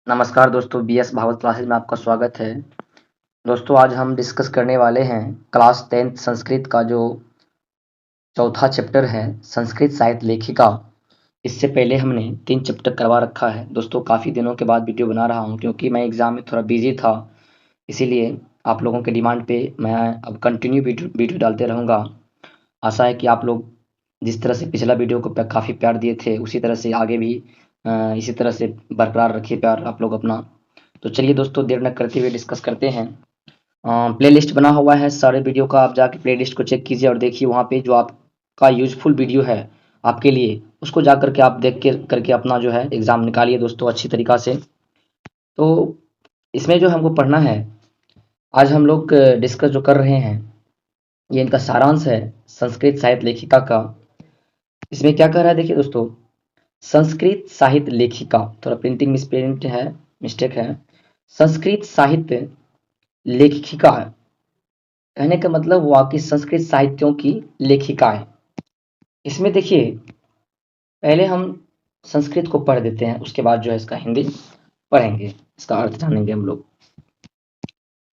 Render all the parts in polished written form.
नमस्कार दोस्तों, BS Bhagavat classes में आपका स्वागत है। दोस्तों आज हम डिस्कस करने वाले हैं क्लास 10th संस्कृत का जो चौथा चैप्टर है, संस्कृत साहित्य लेखिका। इससे पहले हमने 3 चैप्टर करवा रखा है। दोस्तों काफ़ी दिनों के बाद वीडियो बना रहा हूं क्योंकि मैं एग्ज़ाम में थोड़ा बिजी था, इसीलिए आप लोगों के डिमांड पे मैं अब कंटिन्यू वीडियो डालते रहूँगा। आशा है कि आप लोग जिस तरह से पिछला वीडियो को काफ़ी प्यार दिए थे, उसी तरह से आगे भी इसी तरह से बरकरार रखिए प्यार आप लोग अपना। तो चलिए दोस्तों, देर न करते हुए डिस्कस करते हैं। प्लेलिस्ट बना हुआ है सारे वीडियो का, आप जाके प्लेलिस्ट को चेक कीजिए और देखिए वहाँ पे जो आपका यूजफुल वीडियो है आपके लिए, उसको जा करके आप देख के करके अपना जो है एग्ज़ाम निकालिए दोस्तों अच्छी तरीक़ा से। तो इसमें जो हमको पढ़ना है, आज हम लोग डिस्कस जो कर रहे हैं, ये इनका सारांश है संस्कृत साहित्य लेखिका का। इसमें क्या कह रहा है देखिए दोस्तों, संस्कृत साहित्य लेखिका, थोड़ा प्रिंटिंग मिसप्रिंट है, मिस्टेक है। संस्कृत साहित्य लेखिका है, कहने का मतलब हुआ कि संस्कृत साहित्यों की लेखिका है। इसमें देखिए पहले हम संस्कृत को पढ़ देते हैं, उसके बाद जो है इसका हिंदी पढ़ेंगे, इसका अर्थ जानेंगे हम लोग।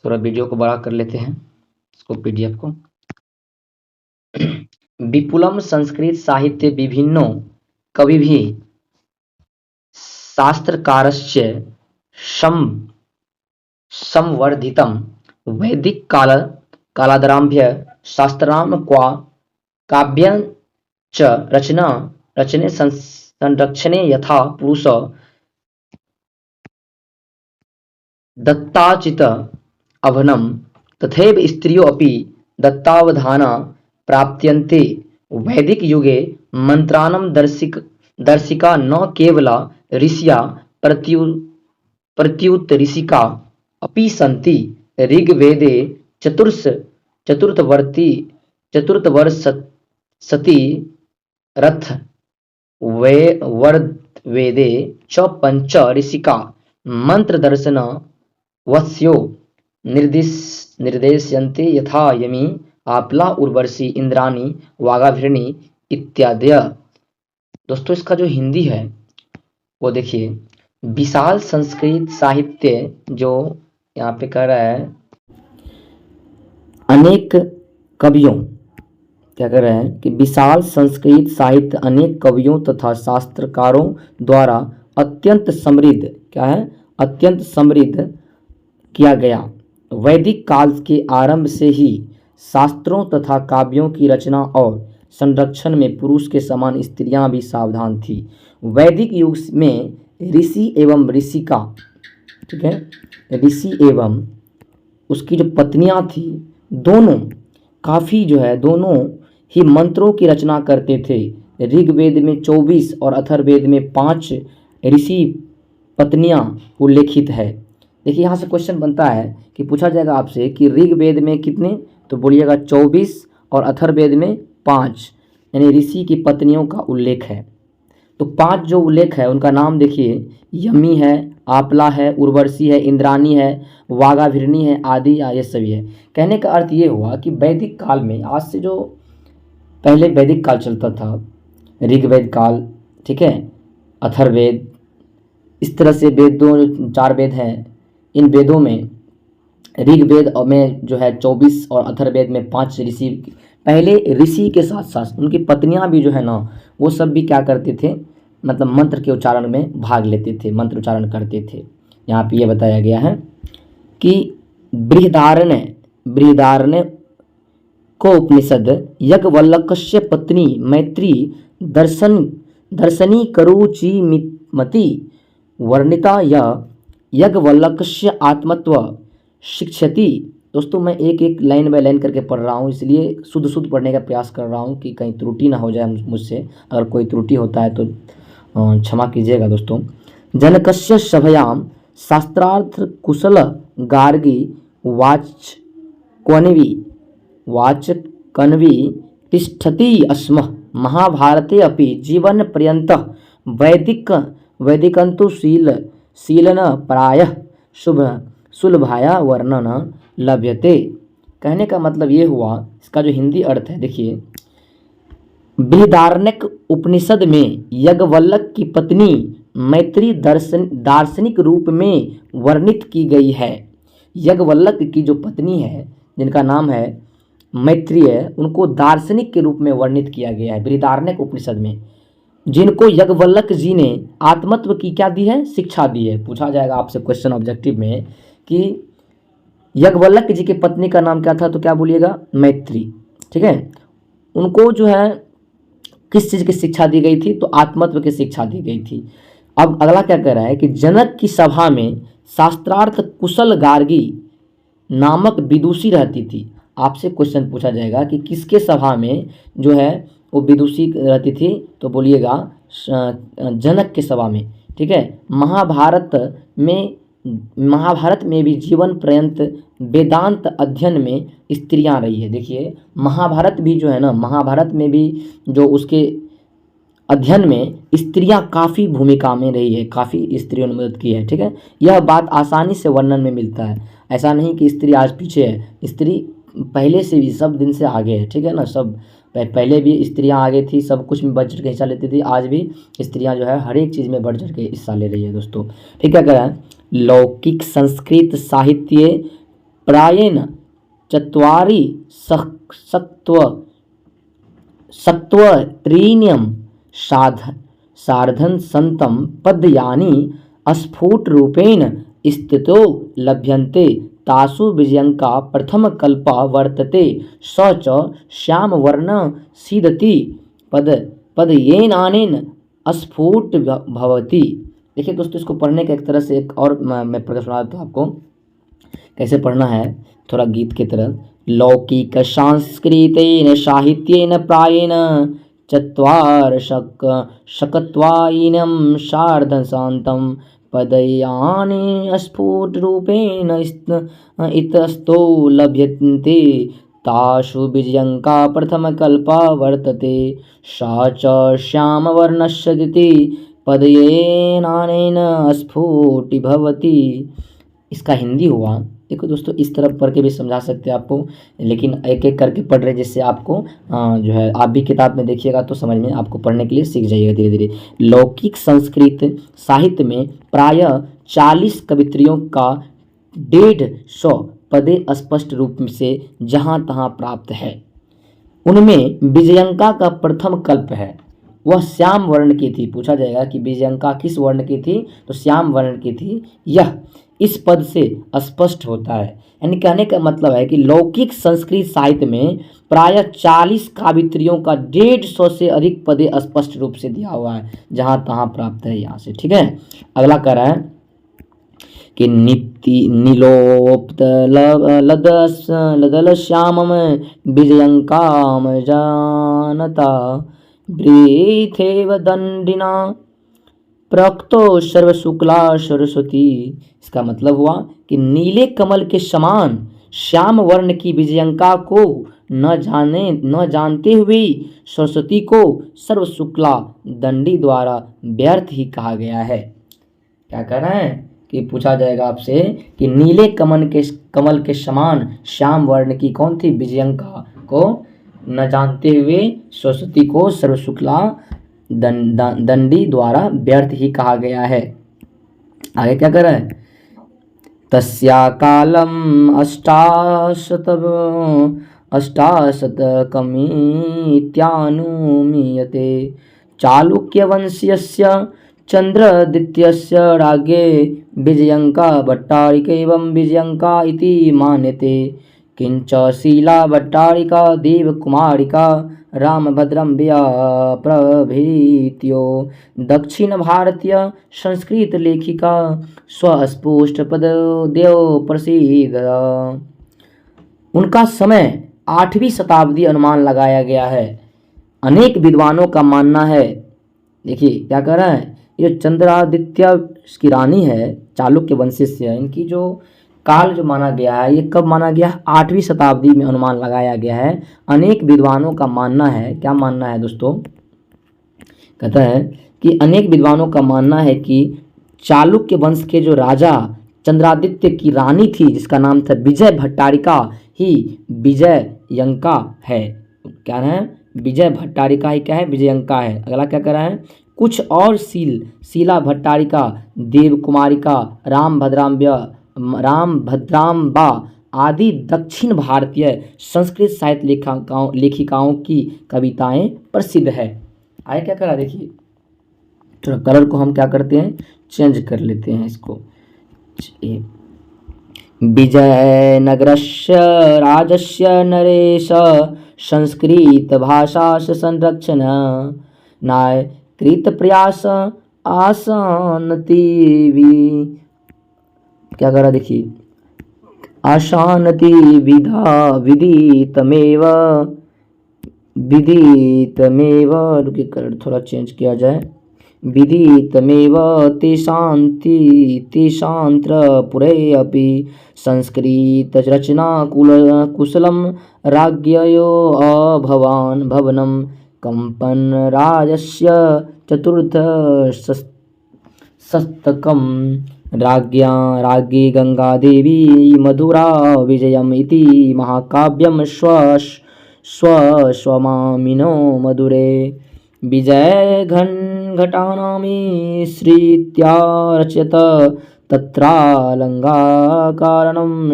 थोड़ा वीडियो को बड़ा कर लेते हैं, इसको पीडीएफ को। विपुलम संस्कृत साहित्य विभिन्नो कवि भी शास्त्रकारस्य संवर्धितम वैदिक कालादारभ्य शास्त्राणां काव्यं च रचने संरक्षणे यथा पुरुष दत्ताचित अभनम तथैव स्त्रियो अपि दत्तावधाना प्राप्यन्ते। वैदिक युगे मंत्राणां दर्शिका न केवला ऋषिया प्रत्युत ऋषिका अपि सन्ति। ऋग्वेदे चतुर्थवर्षति रथ वेदे च पंच ऋषिका मंत्रदर्शन वत्स्यो निर्देशयन्ते यथा यमी आपला उर्वशी इंद्राणी वागाभिरणी इत्यादि। दोस्तों इसका जो हिंदी है वो देखिए, विशाल संस्कृत साहित्य जो यहाँ पे कह रहा है, अनेक कवियों, क्या कह रहे हैं कि विशाल संस्कृत साहित्य अनेक कवियों तथा शास्त्रकारों द्वारा अत्यंत समृद्ध, क्या है, अत्यंत समृद्ध किया गया। वैदिक काल के आरंभ से ही शास्त्रों तथा काव्यों की रचना और संरक्षण में पुरुष के समान स्त्रियां भी सावधान थी। वैदिक युग में ऋषि एवं ऋषिका, ठीक है, ऋषि एवं उसकी जो पत्नियां थी, दोनों काफ़ी जो है दोनों ही मंत्रों की रचना करते थे। ऋग्वेद में 24 और अथर्ववेद में 5 ऋषि पत्नियां उल्लेखित है। देखिए यहाँ से क्वेश्चन बनता है कि पूछा जाएगा आपसे कि ऋग्वेद में कितने, तो बोलिएगा 24 और अथर्ववेद में 5, यानी ऋषि की पत्नियों का उल्लेख है। तो 5 जो उल्लेख है उनका नाम देखिए, यमी है, आपला है, उर्वशी है, इंद्राणी है, वागाभिरणी है, आदि ये सभी है। कहने का अर्थ ये हुआ कि वैदिक काल में, आज से जो पहले वैदिक काल चलता था, ऋग्वेद काल, ठीक है, अथर्ववेद, इस तरह से वेद, 4 वेद हैं। इन वेदों में ऋग्वेद में जो है 24 और अथर्ववेद में 5 ऋषि, पहले ऋषि के साथ साथ उनकी पत्नियां भी जो है ना, वो सब भी क्या करते थे, मतलब मंत्र के उच्चारण में भाग लेते थे, मंत्र उच्चारण करते थे। यहाँ पे ये बताया गया है कि बृहदारण्य को उपनिषद यज्ञवल्क्य पत्नी मैत्री दर्शनी करुचिमती वर्णिता यज्ञवल्क्य आत्मत्व शिक्षति। दोस्तों मैं एक एक लाइन बाय लाइन करके पढ़ रहा हूँ, इसलिए शुद्ध पढ़ने का प्रयास कर रहा हूँ कि कहीं त्रुटि ना हो जाए मुझसे। अगर कोई त्रुटि होता है तो क्षमा कीजिएगा दोस्तों। जनकस्य सभयां शास्त्रार्थ कुशल गार्गी वाचकन्वी तिष्ठति स्म। महाभारते अपि जीवन पर्यन्तः वैदिकन्तु शीलन प्रायः सुलभाया वर्णन लभ्यते। कहने का मतलब ये हुआ, इसका जो हिंदी अर्थ है देखिए, बृहदारण्यक उपनिषद में यज्ञवल्क्य की पत्नी मैत्री दार्शनिक रूप में वर्णित की गई है। याज्ञवल्क्य की जो पत्नी है जिनका नाम है मैत्री है, उनको दार्शनिक के रूप में वर्णित किया गया है बृहदारण्यक उपनिषद में, जिनको याज्ञवल्क्य जी ने आत्मत्व की क्या दी है, शिक्षा दी है। पूछा जाएगा आपसे क्वेश्चन ऑब्जेक्टिव में कि याज्ञवल्क्य जी की पत्नी का नाम क्या था, तो क्या बोलिएगा, मैत्री। ठीक है, उनको जो है किस चीज़ की शिक्षा दी गई थी, तो आत्मत्व की शिक्षा दी गई थी। अब अगला क्या कह रहा है कि जनक की सभा में शास्त्रार्थ कुशल गार्गी नामक विदुषी रहती थी। आपसे क्वेश्चन पूछा जाएगा कि किसके सभा में जो है वो विदुषी रहती थी, तो बोलिएगा जनक के सभा में। ठीक है, महाभारत में भी जीवन पर्यंत वेदांत अध्ययन में स्त्रियां रही है। देखिए महाभारत भी जो है ना, महाभारत में भी जो उसके अध्ययन में स्त्रियां काफ़ी भूमिका में रही है, काफ़ी स्त्रियों ने मदद की है। ठीक है, यह बात आसानी से वर्णन में मिलता है। ऐसा नहीं कि स्त्री आज पीछे है, स्त्री पहले से भी सब दिन से आगे है। ठीक है ना, सब पहले भी स्त्रियां आगे थी, सब कुछ में बढ़ चढ़ के हिस्सा लेती थी, आज भी स्त्रियां जो है हर एक चीज़ में बढ़ चढ़ के हिस्सा ले रही है दोस्तों। ठीक है, क्या है, लौकिक संस्कृत साहित्ये प्रायेण चत्वारि सत्त्वत्रीण्यं सार्धन संतं पद्यानि स्फुटरूपेण स्थितो लभ्यन्ते, तासु विजयंका प्रथम कल्पा वर्तते, स च श्यामवर्ण सीदति पदयेनानेन स्फुट भवति। देखिए दोस्तों, इसको पढ़ने का एक तरह से एक और मैं प्रश्न सुना देता हूँ आपको, कैसे पढ़ना है, थोड़ा गीत की तरह। लौकिक संस्कृतेन साहित्येन प्रायेण चत्वार शकत्वायिनं सार्धशान्तं पदयानि स्फुटरूपेण इतस्तो लभ्यन्ते, तासु विजयंका प्रथमकल्पा वर्तते, सा च श्यामवर्णस्यदिति पदयेनानेन स्फुटी भवति। इसका हिंदी हुआ, देखो दोस्तों इस तरफ पढ़ के भी समझा सकते हैं आपको, लेकिन एक एक करके पढ़ रहे जिससे आपको जो है आप भी किताब में देखिएगा तो समझ में आपको पढ़ने के लिए सीख जाइएगा धीरे धीरे। लौकिक संस्कृत साहित्य में प्रायः 40 कवित्रियों का 150 पदे स्पष्ट रूप से जहाँ तहाँ प्राप्त है। उनमें विजयंका का प्रथम कल्प है, वह श्याम वर्ण की थी। पूछा जाएगा कि विजयंका किस वर्ण की थी, तो श्याम वर्ण की थी। यह इस पद से स्पष्ट होता है, यानी कहने का मतलब है कि लौकिक संस्कृत साहित्य में प्रायः 40 काव्यत्रियों का 150 से अधिक पदे स्पष्ट रूप से दिया हुआ है, जहाँ तहाँ प्राप्त है यहाँ से। ठीक है, अगला कह रहा है कि नीलोप्त लदल श्यामम विजयंकाम जानता वृथेव दंडिना प्रक्तो सर्वशुक्ला सरस्वती। इसका मतलब हुआ कि नीले कमल के समान श्याम वर्ण की विजयंका को न जानते हुए सरस्वती को सर्वशुक्ला दंडी द्वारा व्यर्थ ही कहा गया है। क्या कह रहे हैं कि पूछा जाएगा आपसे कि नीले कमल के समान श्याम वर्ण की कौन थी, विजयंका को न जानते हुए सरस्वती को सर्वशुक्ला दंडी द्वारा व्यर्थ ही कहा गया है। आगे क्या कर रहा है, तस्या कालम अष्टाशतकमित्यानुमीयते, चालुक्यवंश्यस्य चंद्रदित्यस्य राज्ञे विजयंका भट्टारिका एवं विजयंका इति मान्यते, किंच शीला भट्टारिका देवकुमारिका रामभद्रम प्रभृत्यो दक्षिण भारतीय संस्कृत लेखिका स्वस्पुष्ट पद देव प्रसिद्ध। उनका समय 8वीं शताब्दी अनुमान लगाया गया है। अनेक विद्वानों का मानना है, देखिए क्या कह रहा है, ये चंद्रादित्य की रानी है, चालुक्य वंश से है। इनकी जो काल जो माना गया है, ये कब माना गया है, 8वीं शताब्दी में अनुमान लगाया गया है। अनेक विद्वानों का मानना है, क्या मानना है दोस्तों, कहता है कि अनेक विद्वानों का मानना है कि चालुक्य वंश के जो राजा चंद्रादित्य की रानी थी, जिसका नाम था विजय भट्टारिका, ही विजयंका है। क्या है, विजय भट्टारिका ही क्या है, विजयंका है। अगला क्या कर रहा है, कुछ और शीला भट्टारिका, देवकुमारिका, रामभद्राम्बा आदि दक्षिण भारतीय संस्कृत साहित्य लेखिकाओं की कविताएं प्रसिद्ध है। आगे क्या करा देखिए, थोड़ा कलर को हम क्या करते हैं, चेंज कर लेते हैं इसको। विजयनगरस्य राजस्य नरेश संस्कृत भाषा संरक्षण नाय कृत प्रयास आशानति क्या करा देखिए, आशानति विदितमेव रुकिए कलर थोड़ा चेंज किया जाए, विदितमेव तेषान्त्र पुरे अपि संस्कृतरचना कुशलं राज्ञयो अभवान् भवनं कंपन राजस्य चतुर्थ शतकं राज्ञी गंगादेवी मधुरा विजयम् इति महाकाव्यं स्वमामिनो मधुरे विजय घटानामिश्रित्या रचयत तत्रालंकारणं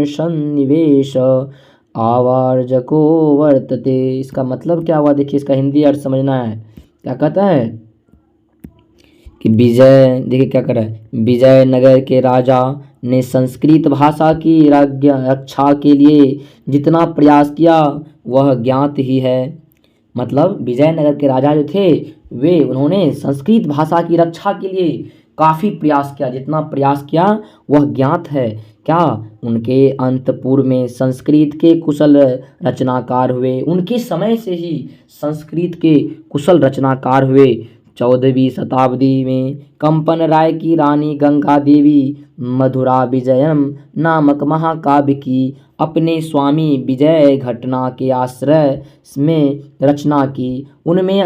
सन्निवेश आवर्जको वर्तते। इसका मतलब क्या हुआ देखिए, इसका हिंदी अर्थ समझना है। क्या कहता है कि देखिए क्या कर रहा है, विजयनगर के राजा ने संस्कृत भाषा की रक्षा के लिए जितना प्रयास किया वह ज्ञात ही है। मतलब विजयनगर के राजा जो थे उन्होंने संस्कृत भाषा की रक्षा के लिए काफ़ी प्रयास किया, जितना प्रयास किया वह ज्ञात है। क्या उनके अंतपुर में संस्कृत के कुशल रचनाकार हुए, उनके समय से ही संस्कृत के कुशल रचनाकार हुए। 14वीं शताब्दी में कंपन राय की रानी गंगा देवी मधुरा विजयम नामक महाकाव्य की अपने स्वामी विजय घटना के आश्रय में रचना की। उनमें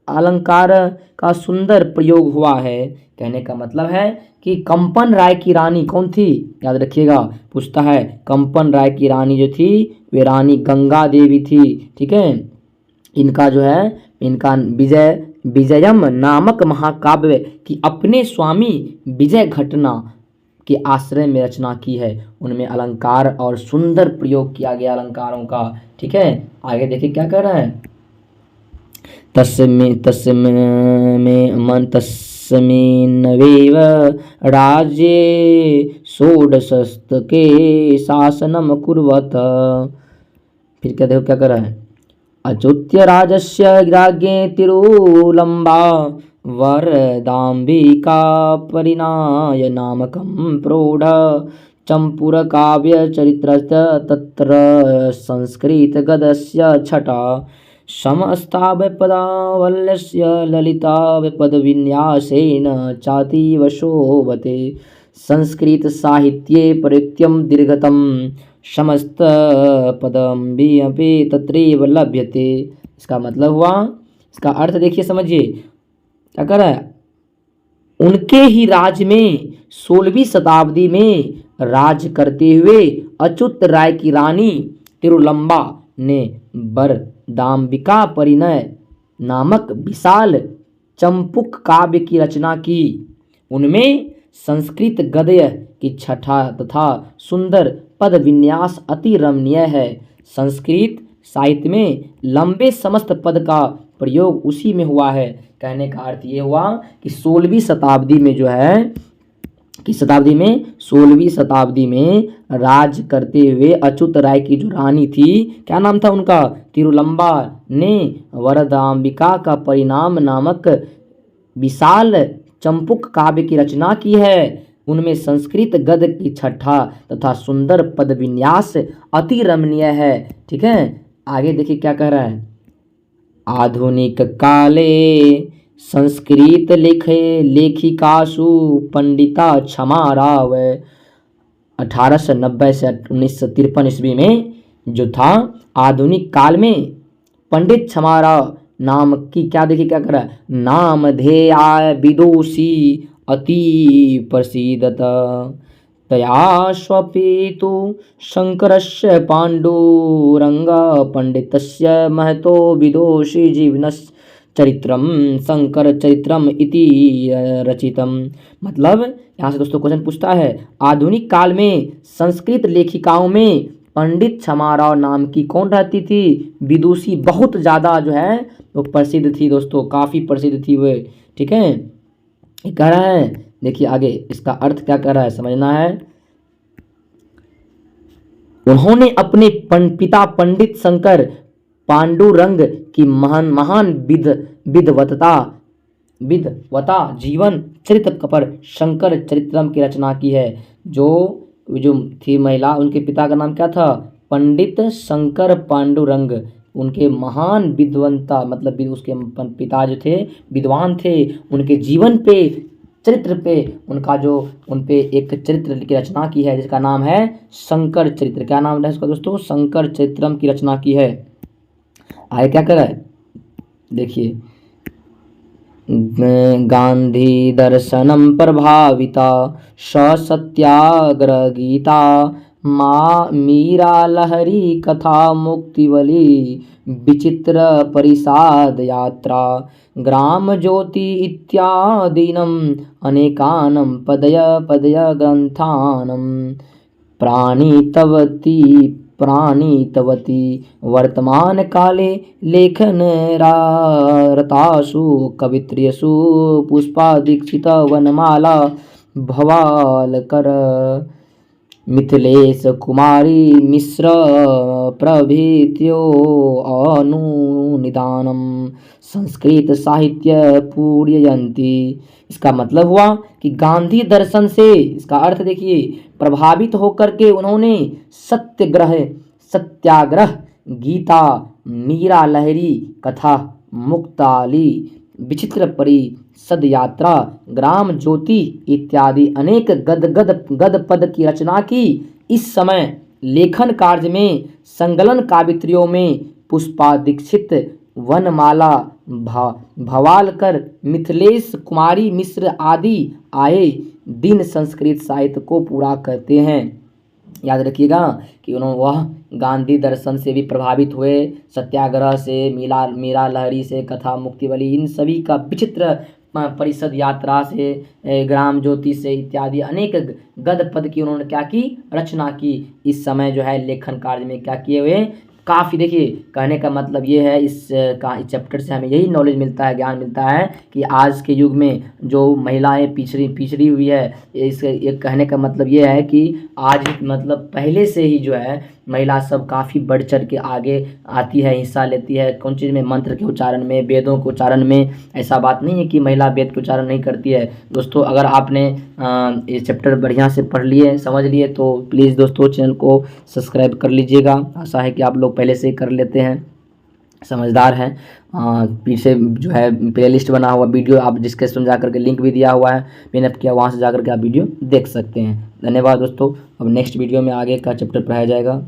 अलंकार का सुंदर प्रयोग हुआ है। कहने का मतलब है कि कंपन राय की रानी कौन थी, याद रखिएगा, पूछता है। कंपन राय की रानी जो थी वे रानी गंगा देवी थी। ठीक है, इनका जो है इनका विजयम नामक महाकाव्य की अपने स्वामी विजय घटना के आश्रय में रचना की है। उनमें अलंकार और सुंदर प्रयोग किया गया अलंकारों का। ठीक है, आगे देखिए क्या कर रहा है, तस्मिन्नेव राज्ये षोडशस्तके शासनम कुर्वत। फिर क्या देखो क्या कर रहा है, अच्युत्य राजस्य राज्ञे तिरुलंबा वरदाम्बिका परिणाय नामकं प्रौढ़ चंपुर काव्य चरित्र तत्र संस्कृत गदस्य छटा समस्तावपदावल्यस्य ललितावपदविन्यासेन चातीव शोभते संस्कृत साहित्ये परित्यम दीर्घतम समस्त पदम भी अपि तत्रैव लभ्यते। इसका मतलब हुआ, इसका अर्थ देखिए समझिए क्या कर रहा है, उनके ही राज में 16वीं शताब्दी में राज करते हुए अच्युत राय की रानी तिरुलंबा ने वरदाम्बिका परिणय नामक विशाल चंपुक काव्य की रचना की। उनमें संस्कृत गद्य की छठा तथा सुंदर पद विन्यास अति रमणीय है। संस्कृत साहित्य में लंबे समस्त पद का प्रयोग उसी में हुआ है। कहने का अर्थ ये हुआ कि 16वीं शताब्दी में जो है, किस शताब्दी में, 16वीं शताब्दी में राज करते हुए अच्युत राय की जो रानी थी, क्या नाम था उनका, तिरुलंबा, ने वरदाम्बिका का परिणाम नामक विशाल चंपुक काव्य की रचना की है। उनमें संस्कृत गद्य की छठा तथा सुंदर पद विन्यास अति रमणीय है। ठीक है, आगे देखिए क्या कह रहा है, आधुनिक काले संस्कृत लेखिकासु पंडिता क्षमा राव 1890 से 1953 ईस्वी में जो था, आधुनिक काल में पंडित क्षमा राव नाम की क्या देखिए क्या कर रहा है, नामधेया विदुषी अति प्रसिद्धत तया स्वपितु शंकरस्य पाण्डुरंग पंडितस्य महतो विदुषी जीवनस्य चरित्रम शंकर चरित्रम इति रचितम। मतलब यहाँ से दोस्तों क्वेश्चन पूछता है, आधुनिक काल में संस्कृत लेखिकाओं में पंडित क्षमाराव नाम की कौन रहती थी? विदुषी बहुत ज़्यादा जो है वो प्रसिद्ध थी दोस्तों, काफ़ी प्रसिद्ध थी वे। ठीक है, ये कह रहा है, देखिए आगे इसका अर्थ क्या कह रहा है समझना है। उन्होंने अपने पिता पंडित शंकर पांडुरंग की महान महान विद्वता जीवन चरित्र पर शंकर चरित्रम की रचना की है। जो जो थी महिला, उनके पिता का नाम क्या था? पंडित शंकर पांडुरंग। उनके महान विद्वंता मतलब उसके पिता जो थे विद्वान थे, उनके जीवन पे चरित्र पे उनका जो उन पे एक चरित्र की रचना की है जिसका नाम है शंकर चरित्र। क्या नाम है इसका दोस्तों? शंकर चरित्रम की रचना की है। आगे क्या कर रहा है देखिए, गांधी दर्शनम प्रभाविता सत्याग्रह गीता माँ मीरा लहरी कथा मुक्तिवली विचित्र परिषाद यात्रा ग्राम ज्योति इत्यादीनम अनेकानम पदय पदय ग्रंथानम प्राणितवती वर्तमान काले लेखन रतासु कवित्र्यसु पुष्पा दीक्षित वनमाला भवालकर मिथिलेश कुमारी मिश्र प्रभृत्यो अनुनिदानम संस्कृत साहित्य पूर्ययन्ति। इसका मतलब हुआ कि गांधी दर्शन से, इसका अर्थ देखिए, प्रभावित होकर के उन्होंने सत्याग्रह गीता मीरा लहरी कथा मुक्ताली विचित्र परिषद यात्रा ग्राम ज्योति इत्यादि अनेक गद पद की रचना की। इस समय लेखन कार्य में संकलन काव्यत्रियों में पुष्पा दीक्षित वनमाला भवालकर मिथिलेश कुमारी मिश्र आदि आए दिन संस्कृत साहित्य को पूरा करते हैं। याद रखिएगा कि उन्होंने वह गांधी दर्शन से भी प्रभावित हुए, सत्याग्रह से, मीरा लहरी से, कथा मुक्तिवली, इन सभी का विचित्र परिषद यात्रा से, ग्राम ज्योति से इत्यादि अनेक गद पद की उन्होंने क्या की? रचना की। इस समय जो है लेखन कार्य में क्या किए हुए? काफ़ी। देखिए कहने का मतलब ये है, इस चैप्टर से हमें यही नॉलेज मिलता है, ज्ञान मिलता है कि आज के युग में जो महिलाएं पिछड़ी हुई है, ये कहने का मतलब ये है कि आज मतलब पहले से ही जो है महिला सब काफ़ी बढ़ चढ़ के आगे आती है, हिस्सा लेती है। कौन चीज़ में? मंत्र के उच्चारण में, वेदों के उच्चारण में। ऐसा बात नहीं है कि महिला वेद के उच्चारण नहीं करती है। दोस्तों अगर आपने ये चैप्टर बढ़िया से पढ़ लिए, समझ लिए, तो प्लीज़ दोस्तों चैनल को सब्सक्राइब कर लीजिएगा। आशा है कि आप लोग पहले से ही कर लेते हैं, समझदार हैं। पीछे जो है प्लेलिस्ट बना हुआ वीडियो आप डिस्क्रिप्शन में जाकर के लिंक भी दिया हुआ है, पिनअप किया, वहाँ से जाकर के आप वीडियो देख सकते हैं। धन्यवाद दोस्तों। अब नेक्स्ट वीडियो में आगे का चैप्टर पढ़ाया जाएगा।